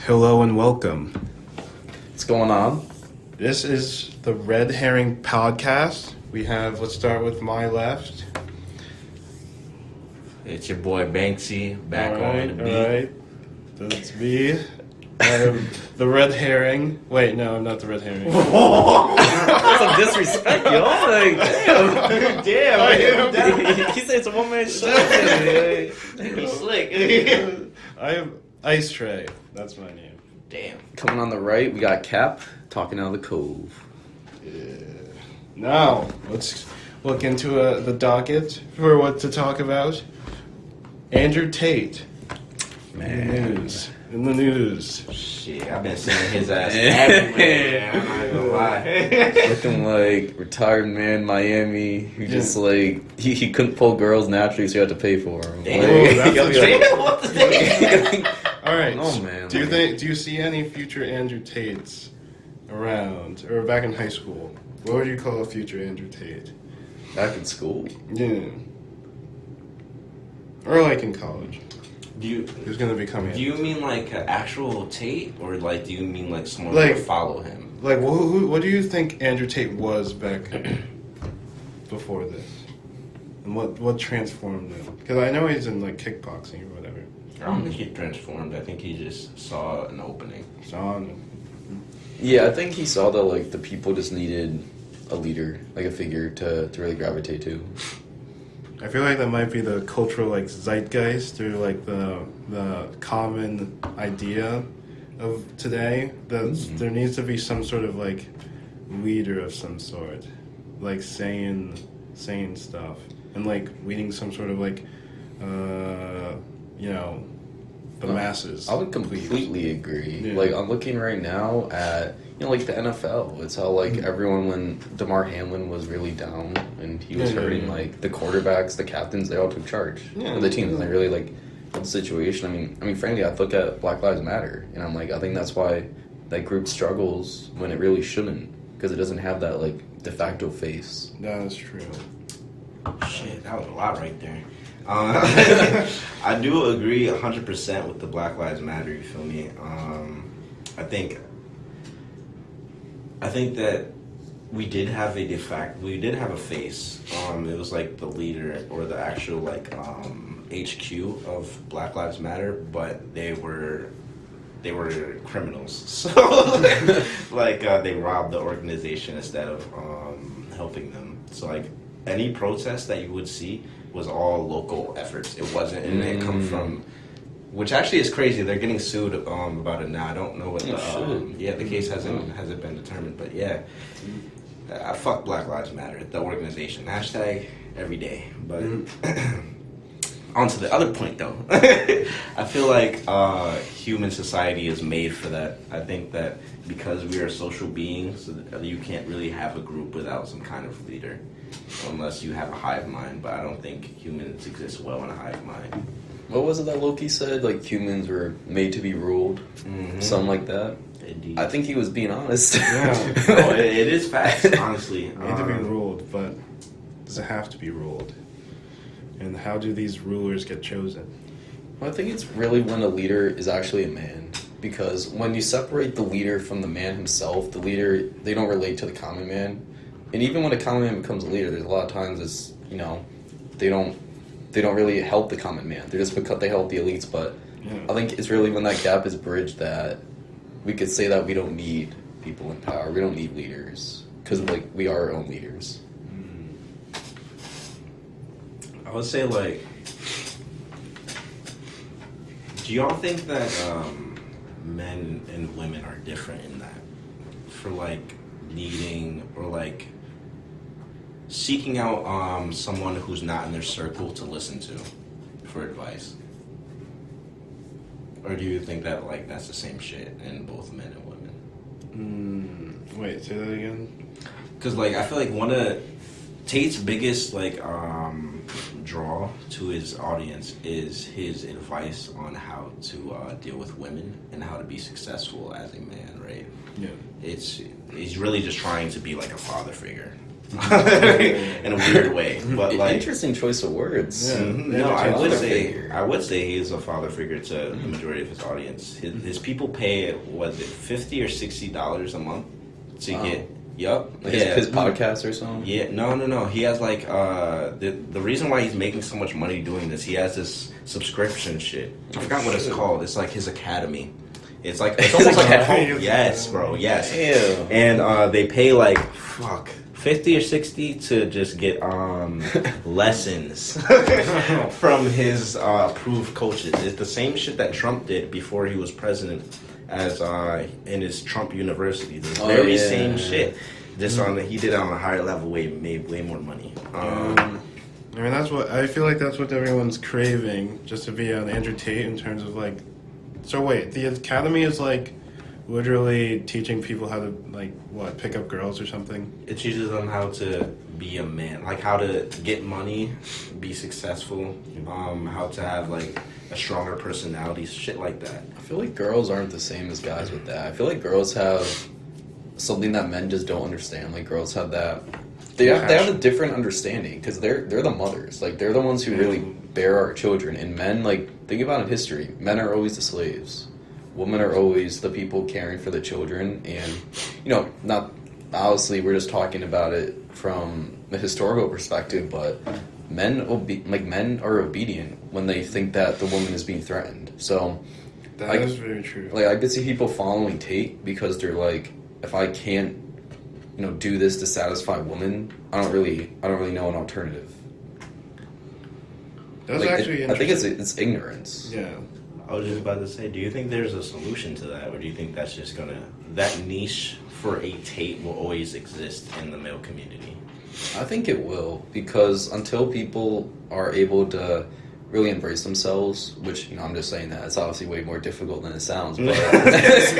Hello and welcome. What's going on? This is the Red Herring Podcast. Let's start with my left. It's your boy Banksy back on the beat. Alright, that's me. I am the Red Herring. Wait, no, I'm not the Red Herring. That's some disrespect, yo. Like, Damn. he said it's a one-man show. He's slick. I am Ice Tray. That's my name. Damn. Coming on the right, we got Cap talking out of the cove. Yeah. Now, let's look into the docket for what to talk about. Andrew Tate. Man. In the news. Shit, I've been seeing his ass everywhere. I'm not gonna lie. Looking like retired man Miami who just like he couldn't pull girls naturally, so you had to pay for him. Damn. Like, That's Damn, what the thing? All right. Oh man. Do you see any future Andrew Tates around or back in high school? What would you call a future Andrew Tate? Back in school? Yeah. Or like in college. Who's gonna become? Do you mean like an actual Tate, or like do you mean like someone Like- who would follow him? Like, what do you think Andrew Tate was back before this? And what transformed him? Because I know he's in like kickboxing or whatever. I don't think he transformed. I think he just saw an opening. Yeah, I think he saw that like the people just needed a leader, like a figure to really gravitate to. I feel like that might be the cultural like zeitgeist or like the common idea of today that there needs to be some sort of like leader of some sort, like saying stuff and like leading some sort of like the masses. I would completely agree. Yeah. Like I'm looking right now at like the NFL. It's how like everyone when DeMar Hamlin was really down and he was hurting like the quarterbacks, the captains, they all took charge of the team and they really like the situation. I mean, frankly, I look at Black Lives Matter and I'm like, I think that's why that group struggles when it really shouldn't because it doesn't have that like de facto face. That's true. Shit, that was a lot right there. I do agree 100% with the Black Lives Matter. You feel me? I think that we did have a face. It was like the leader or the actual like HQ of Black Lives Matter, but they were criminals. So like they robbed the organization instead of helping them. So like any protest that you would see was all local efforts. It wasn't, and it come from, which actually is crazy. They're getting sued about it now. I don't know what the case hasn't been determined, but yeah, fuck Black Lives Matter, the organization. Hashtag every day. But on to the other point though. I feel like human society is made for that. I think that because we are social beings, you can't really have a group without some kind of leader. Unless you have a hive mind, but I don't think humans exist well in a hive mind. What was it that Loki said? Like humans were made to be ruled, something like that. Indeed. I think he was being honest. Yeah. No, it is facts, honestly. Need to be ruled, but does it have to be ruled? And how do these rulers get chosen? Well, I think it's really when a leader is actually a man. Because when you separate the leader from the man himself, the leader, they don't relate to the common man. And even when a common man becomes a leader, there's a lot of times it's, they don't really help the common man. They're just because they help the elites. But I think it's really when that gap is bridged that we could say that we don't need people in power. We don't need leaders because like we are our own leaders. I would say, like, do y'all think that men and women are different in that? For, like, needing or, like, seeking out someone who's not in their circle to listen to for advice? Or do you think that, like, that's the same shit in both men and women? Wait, say that again? Because, like, I feel like one of Tate's biggest, like, draw to his audience is his advice on how to deal with women and how to be successful as a man, right? Yeah. He's really just trying to be like a father figure. in a weird way. But like, interesting choice of words. Yeah. no, Father figure. I would say he is a father figure to the majority of his audience. His people pay was it $50 or $60 a month to get. Yup. His podcast or something. Yeah. No. He has like the reason why he's making so much money doing this. He has this subscription shit. I forgot what it's called. It's like his academy. It's like it's almost like a home. Yes, bro. Yes. Ew. And they pay like $50 or $60 to just get lessons from his approved coaches. It's the same shit that Trump did before he was president, as in his Trump University. The very same shit. Just he did it on a higher level, made way more money. I mean, I feel like that's what everyone's craving, just to be on Andrew Tate in terms of like. So wait, the academy is like literally teaching people how to like pick up girls or something. It teaches them how to be a man, like how to get money, be successful, how to have like a stronger personality, shit like that. I feel like girls aren't the same as guys with that. I feel like girls have something that men just don't understand. Like girls have that. They have a different understanding because they're the mothers. Like they're the ones who really bear our children. And men, like think about it in history, men are always the slaves. Women are always the people caring for the children. And not obviously we're just talking about it from the historical perspective, but men are obedient when they think that the woman is being threatened. So that is very true. Like I could see people following Tate because they're like, if I can't do this to satisfy women, I don't really know an alternative. That's actually I think it's ignorance. Yeah. I was just about to say, do you think there's a solution to that, or do you think that's just that niche for a Tate will always exist in the male community? I think it will, because until people are able to really embrace themselves, which I'm just saying that it's obviously way more difficult than it sounds, but it's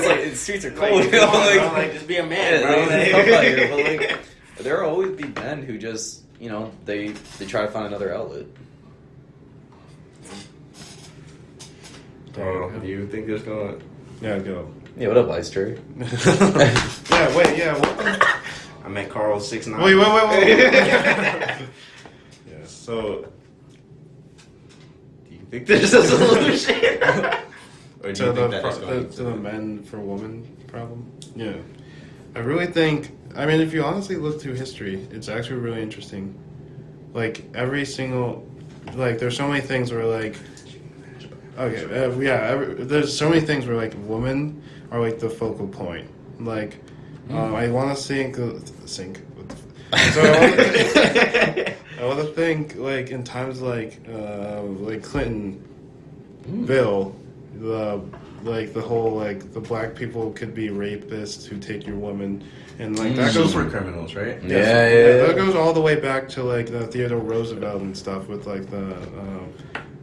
like the streets are cold. Like just be a man, bro. But there will always be men who just they try to find another outlet. Do you think there's gonna? Yeah, go. Yeah, what up, Ice Jerry? Yeah, wait, yeah. What? I met Carl 6'9". Wait. Yeah. So, do you think there's a solution? Or do you think that is going to the men for women problem? Yeah. I really think, if you honestly look through history, it's actually really interesting. Like, every single, there's so many things where, there's so many things where, women are, the focal point. I want to think. So I want to think, in times like Clinton, Bill, the whole the black people could be rapists who take your woman, and that goes for criminals, right? Yeah. That goes all the way back to the Theodore Roosevelt and stuff with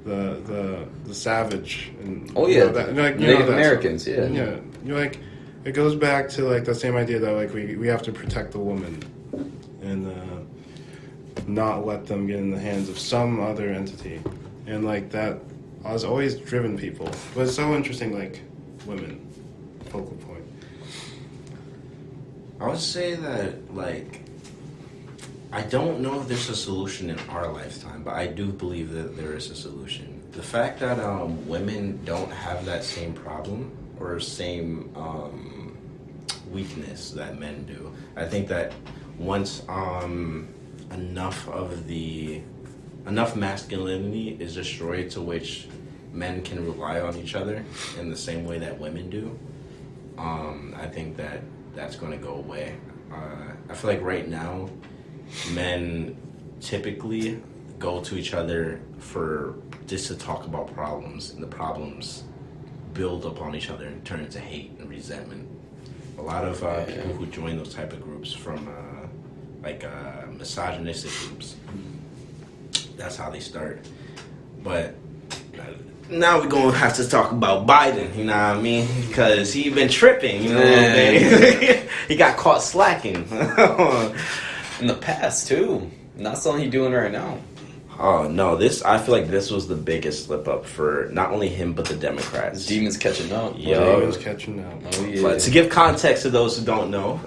the savage and Native Americans, stuff. Yeah. It goes back to the same idea that we have to protect the woman and not let them get in the hands of some other entity, and that has always driven people. But it's so interesting, women, focal point. I would say that I don't know if there's a solution in our lifetime, but I do believe that there is a solution. The fact that women don't have that same problem or same weakness that men do. I think that once enough masculinity is destroyed to which men can rely on each other in the same way that women do, I think that that's going to go away. I feel like right now, men typically go to each other for just to talk about problems, and the problems build upon each other and turn into hate and resentment. A lot of people who join those type of groups from misogynistic groups, that's how they start. But now we're going to have to talk about Biden, you know what I mean? Because he been tripping, you know. He got caught slacking. In the past, too. Not something he's doing right now. Oh, no. I feel like this was the biggest slip up for not only him, but the Democrats. Demons catching up. Demons catching up. Oh, yeah. But to give context to those who don't know,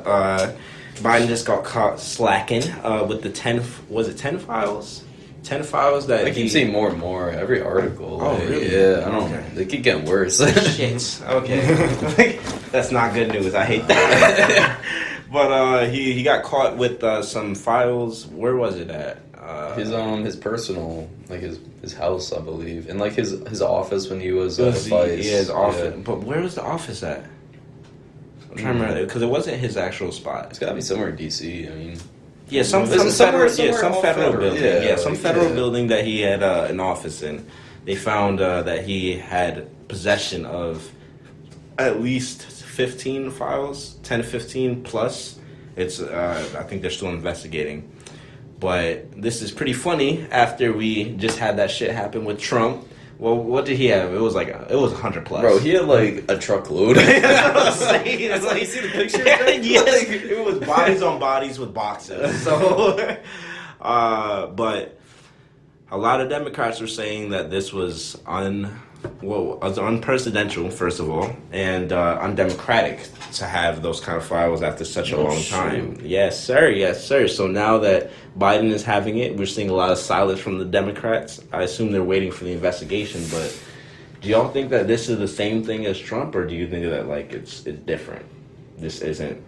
Biden just got caught slacking with the 10. Was it 10 files? 10 files that I keep seeing more and more every article. Oh, like, really? Yeah, I don't. Okay. They keep getting worse. Shit. Okay. That's not good news. I hate that. But he got caught with some files. Where was it at? His personal, like his house, I believe, and like his office when he was vice. Yeah, his office. Yeah. But where was the office at? I'm trying to remember because it wasn't his actual spot. It's got to be somewhere in DC. I mean, Yeah, some Somewhere federal building. Yeah, Some like, federal yeah. building that he had an office in. They found that he had possession of at least 15 files, 10 to 15 plus. It's I think they're still investigating. But this is pretty funny after we just had that shit happen with Trump. Well, what did he have? It was 100 plus. bro, he had like a truckload. That's what I'm saying. That's like, you see the picture? Yes, it was bodies on bodies with boxes. So, but a lot of Democrats were saying that this was unprecedented, first of all, and undemocratic to have those kind of files after such a long time. Yes, sir. Yes, sir. So now that Biden is having it, we're seeing a lot of silence from the Democrats. I assume they're waiting for the investigation, but do y'all think that this is the same thing as Trump, or do you think that like it's different? This isn't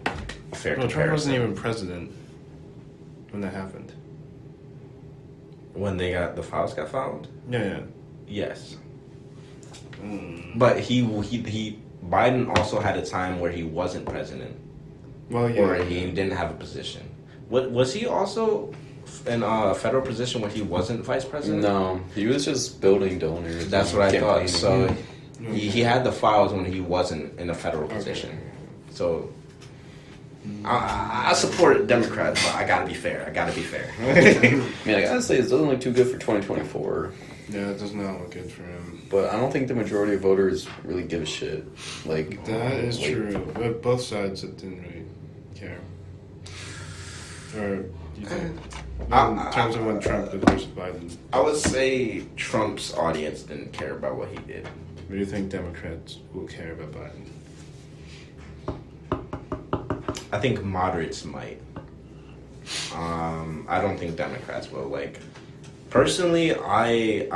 a fair Well, comparison. Trump wasn't even president when that happened. When the files got found. Yeah. Yes, Mm. but he Biden also had a time where he wasn't president, Well, yeah. or he didn't have a position. What was he also in a federal position where he wasn't vice president? No, he was just building donors. That's and what I thought. campaigning. So he had the files when he wasn't in a federal position. So I support Democrats, but I gotta be fair. I mean, I gotta say, it doesn't look too good for 2024. Yeah, it does not look good for him. But I don't think the majority of voters really give a shit. Like That is like, true. But both sides didn't really care. Or you think, in terms of when Trump did versus Biden, I would say Trump's audience didn't care about what he did. what do you think Democrats will care about Biden? I think moderates might. I don't think Democrats will. Like, personally, I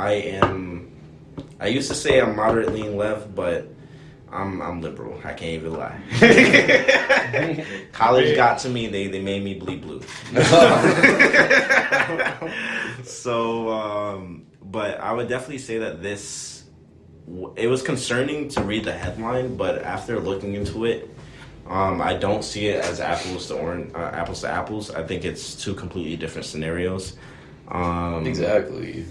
used to say I'm moderate lean left, but I'm liberal. I can't even lie. College got to me. They made me bleed blue. So, but I would definitely say that it was concerning to read the headline, but after looking into it, I don't see it as apples to apples. I think it's two completely different scenarios. exactly.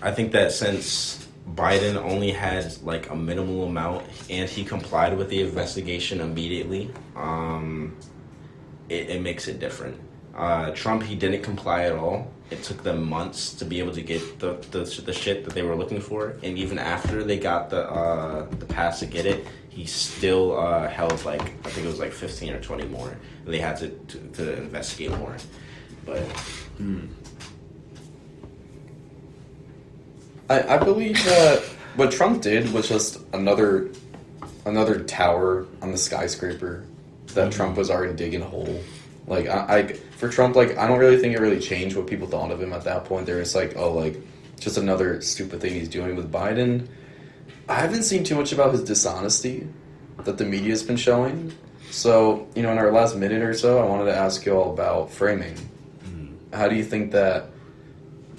I think that since Biden only had like a minimal amount and he complied with the investigation immediately, it makes it different. Trump, he didn't comply at all. It took them months to be able to get the shit that they were looking for, and even after they got the pass to get it, he still held like, I think it was like 15 or 20 more. And they had to investigate more. But I believe that what Trump did was just another tower on the skyscraper that Trump was already digging a hole. Like for Trump, like I don't really think it really changed what people thought of him at that point. They're just like, oh, like just another stupid thing he's doing. With Biden, I haven't seen too much about his dishonesty that the media's been showing. So, in our last minute or so, I wanted to ask you all about framing. How do you think that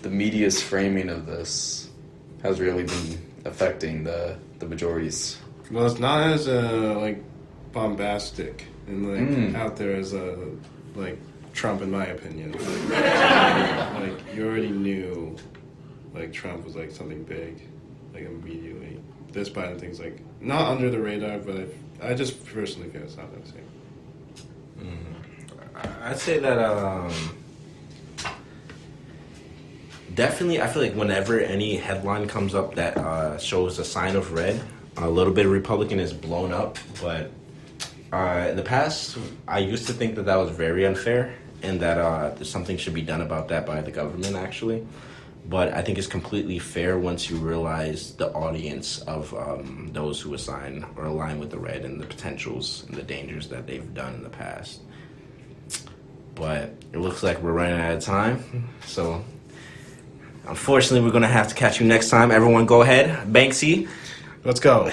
the media's framing of this has really been affecting the majorities? Well, it's not as like bombastic and like out there as like Trump, in my opinion. Like you already knew, like Trump was like something big, like immediately. This Biden thing's like not under the radar, but I just personally feel it's not that same. I'd say that definitely, I feel like whenever any headline comes up that shows a sign of red, a little bit of Republican is blown up. But in the past, I used to think that was very unfair and that something should be done about that by the government, actually. But I think it's completely fair once you realize the audience of those who assign or align with the red and the potentials and the dangers that they've done in the past. but it looks like we're running out of time. So, unfortunately, we're going to have to catch you next time. Everyone, go ahead. Banksy. Let's go.